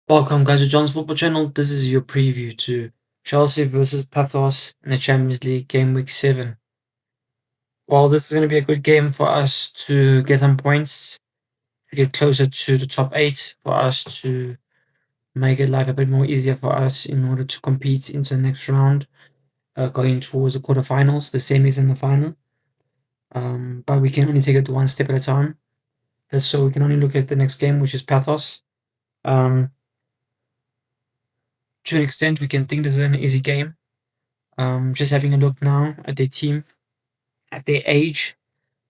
Welcome, guys, to John's Football Channel. This is your preview to Chelsea versus Pathos in the Champions League game week 7. Well, this is going to be a good game for us to get some points, to get closer to the top 8, for us to make it life a bit more easier for us in order to compete into the next round, going towards the quarterfinals, the semis and the final. But we can only take it one step at a time. So we can only look at the next game, which is Pathos. Um, to an extent, we can think this is an easy game. Just having a look now at their team, at their age.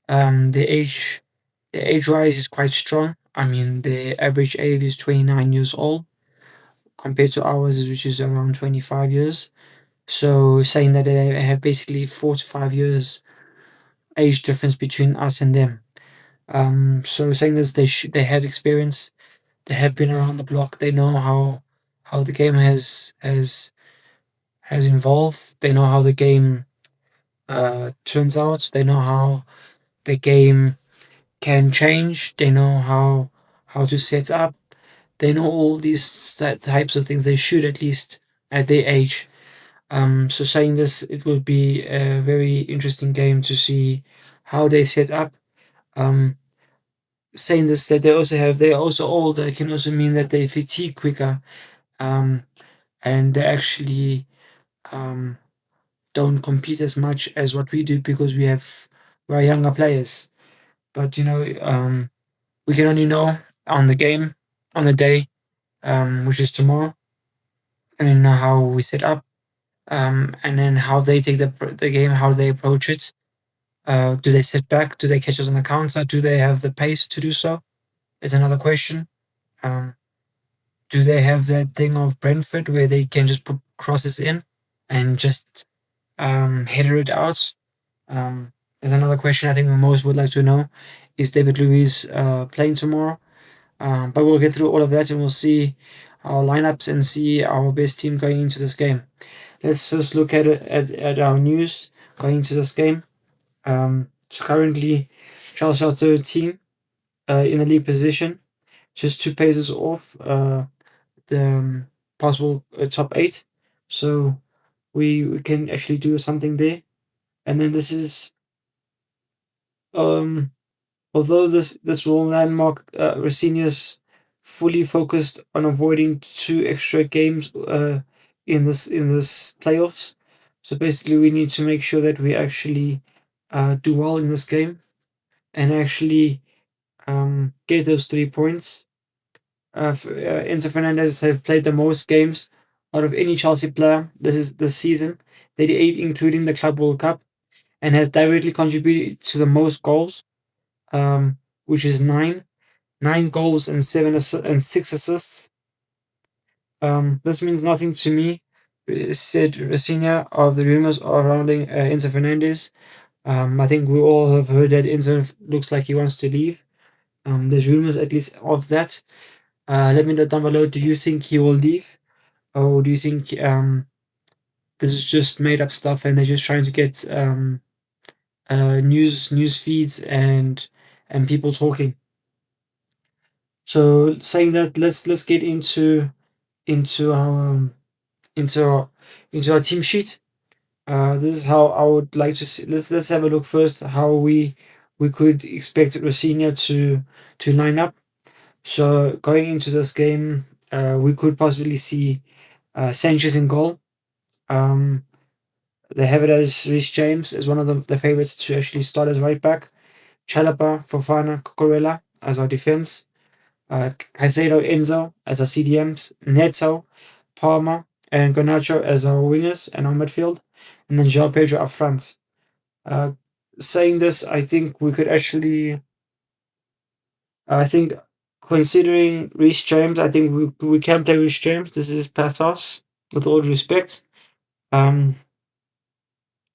The age rise is quite strong. I mean, the average age is 29 years old compared to ours, which is around 25 years. So saying that they have basically 4 to 5 years age difference between us and them. So saying this, they have experience. They have been around the block. They know how the game has evolved. They know how the game turns out. They know how the game can change. They know how to set up. They know all these types of things. They should, at least at their age. So saying this, it will be a very interesting game to see how they set up. Um, Saying this, that they're also older, can also mean that they fatigue quicker. Um, and they actually um, don't compete as much as what we do because we're younger players. But we can only know on the game, on the day, which is tomorrow, and how we set up, and then how they take the game, how they approach it. Do they sit back? Do they catch us on the counter? Do they have the pace to do so? Is another question. Um, do they have that thing of Brentford where they can just put crosses in and just header it out? There's another question I think we most would like to know. Is David Luiz playing tomorrow? But we'll get through all of that and we'll see our lineups and see our best team going into this game. Let's first look at our news going into this game. So currently, Chelsea are third team in the league position, just 2 paces off the possible top 8. So we can actually do something there. And then this is um although this will landmark Rosinia's fully focused on avoiding 2 extra games in this playoffs. So basically, we need to make sure that we actually do well in this game and actually get those 3 points. Enzo Fernandez have played the most games out of any Chelsea player this season. They did 8, including the Club World Cup, and has directly contributed to the most goals, which is 9 goals and 6 assists. This means nothing to me, said Rosina of the rumors surrounding Enzo Fernandez. I think we all have heard that Enzo looks like he wants to leave. There's rumors at least of that. Let me know down below. Do you think he will leave, or do you think this is just made up stuff and they're just trying to get news feeds and people talking? So saying that, let's get into our into our into our team sheet. This is how I would like to see. Let's have a look first how we could expect Rosinia to line up. So going into this game, we could possibly see Sanchez in goal. Um, they have it as Rhys James as one of the favorites to actually start as right back. Chalapa, Fofana, Cucurella as our defense. Caicedo, Enzo as our CDMs. Neto, Palmer, and Garnacho as our wingers and our midfield. And then João Pedro up front. Uh, Saying this, I think we could actually. I think considering Rhys James, I think we can play Rhys James. This is Pathos, with all due respect. Um,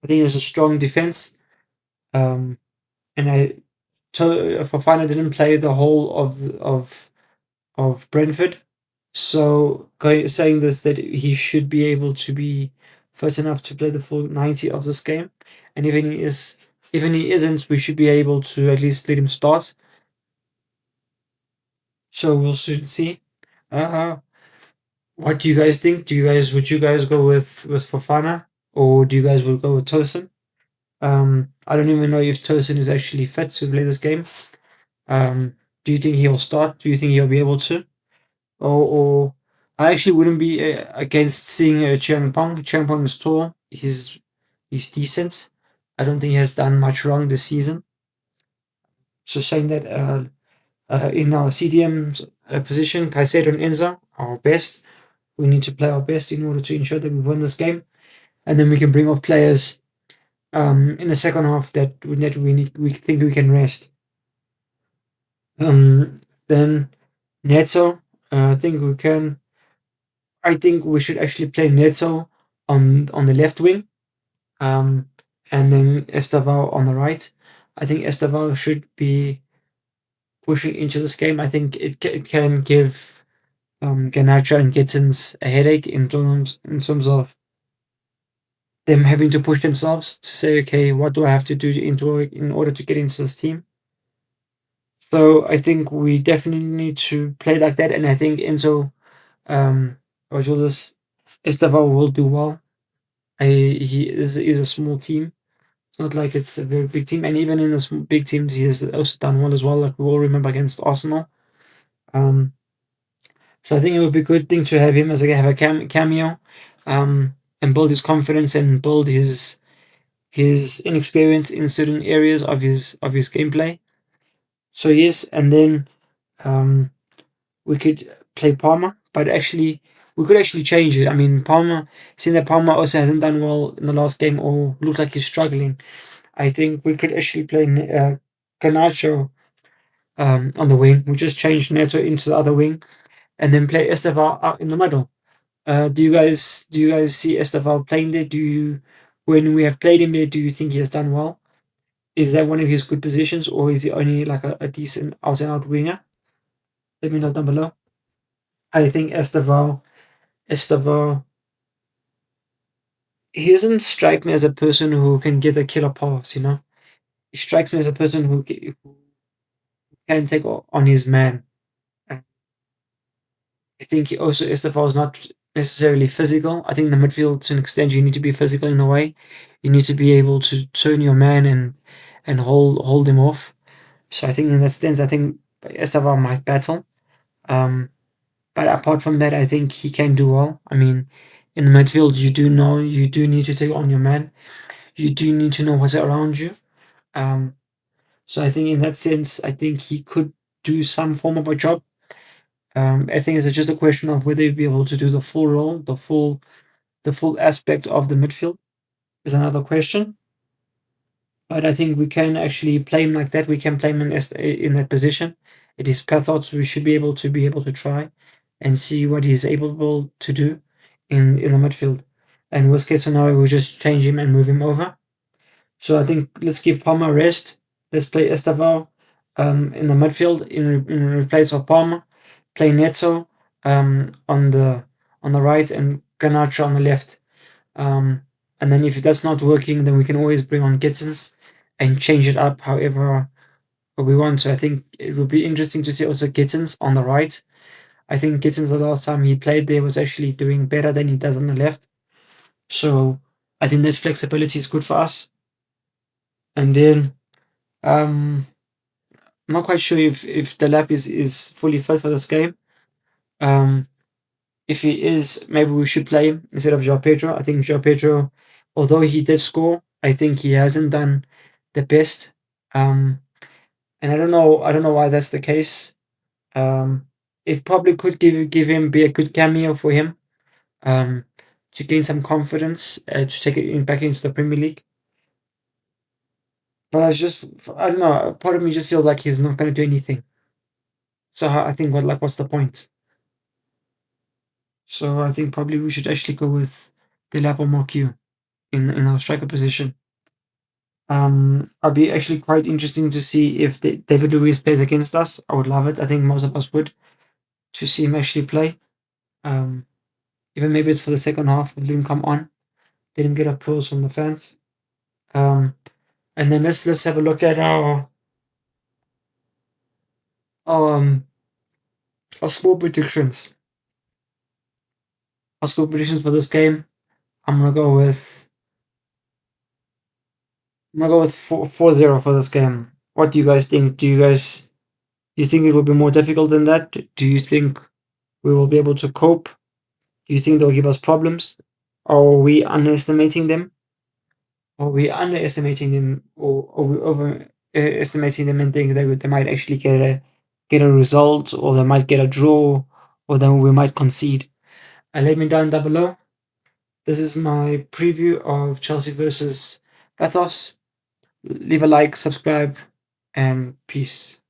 I think it's a strong defense. Um, and Fofana didn't play the whole of Brentford, so saying this, that he should be able to be fit enough to play the full 90 of this game, and even he isn't, we should be able to at least let him start. So we'll soon see. Uh, What do you guys think? Would you guys go with Fofana, or do you guys will go with Tosin? I don't even know if Tosin is actually fit to play this game. Do you think he'll start? Do you think he'll be able to? Or I actually wouldn't be against seeing Chiang Pong. Chiang Pong is tall. He's decent. I don't think he has done much wrong this season. So saying that in our CDM position, Caicedo and Enzo are our best. We need to play our best in order to ensure that we win this game, and then we can bring off players in the second half that we think we can rest. Then Neto, I think we can. I think we should actually play Neto on the left wing, um, and then Estaval on the right. I think Estaval should be pushing into this game. I think it can give Garnacho and Gittins a headache in terms of them having to push themselves to say, okay, what do I have to do in order to get into this team? So I think we definitely need to play like that, and I think Enzo or Julius Estaval will do well. He is a small team. It's not like it's a very big team, and even in the big teams, he has also done well as well. Like we all remember against Arsenal. Um, so I think it would be a good thing to have him as have a cameo, and build his confidence and build his inexperience in certain areas of his gameplay. So yes, and then um, we could play Palmer, but actually we could actually change it. I mean, Palmer, seeing that Palmer also hasn't done well in the last game or looks like he's struggling, I think we could actually play Canacho on the wing. We just change Neto into the other wing and then play Esteval out in the middle. Do you guys see Esteval playing there? When we have played him there, do you think he has done well? Is that one of his good positions, or is he only like a decent out and out winger? Let me know down below. I think Esteval, he doesn't strike me as a person who can get a killer pass. He strikes me as a person who can take on his man. I think he also Estefan is not necessarily physical. I think in the midfield, to an extent, you need to be physical in a way. You need to be able to turn your man and hold him off. So I think in that sense, I think Estefan might battle. Um, but apart from that, I think he can do well. I mean, in the midfield, you do need to take on your man. You do need to know what's around you. Um, so I think in that sense, I think he could do some form of a job. I think it's just a question of whether you'll be able to do the full role, the full aspect of the midfield is another question. But I think we can actually play him like that. We can play him in that position. It is Pathos. We should be able to try and see what he's able to do in the midfield. And worst case scenario, we'll just change him and move him over. So I think let's give Palmer a rest. Let's play Estaval in the midfield in place of Palmer. Play Neto on the right and Garnacho on the left. And then if that's not working, then we can always bring on Gittins and change it up however we want. So I think it would be interesting to see also Gittins on the right. I think Gittins the last time he played there was actually doing better than he does on the left. So I think that flexibility is good for us. And then um, I'm not quite sure if the lap is fully fit for this game. Um, if he is, maybe we should play him instead of João Pedro. I think João Pedro, although he did score, I think he hasn't done the best. Um, and I don't know why that's the case. Um, it probably could give him be a good cameo for him. Um, to gain some confidence, to take it back into the Premier League. But I don't know. Part of me just feels like he's not going to do anything. So I think what's the point? So I think probably we should actually go with Delap or Morkiu in our striker position. I'd be actually quite interesting to see if David Luiz plays against us. I would love it. I think most of us would to see him actually play. Um, Even maybe it's for the second half. Let him come on. Let him get applause from the fans. Um, and then let's have a look at our, um, our score predictions. Our score predictions for this game. I'm gonna go with 4-0 for this game. What do you guys think? Do you think it will be more difficult than that? Do you think we will be able to cope? Do you think they'll give us problems? Are we underestimating them? Are we underestimating them, or are we overestimating them and think that they might actually get a result, or they might get a draw, or then we might concede? Let me down below. This is my preview of Chelsea versus Pafos. Leave a like, subscribe, and peace.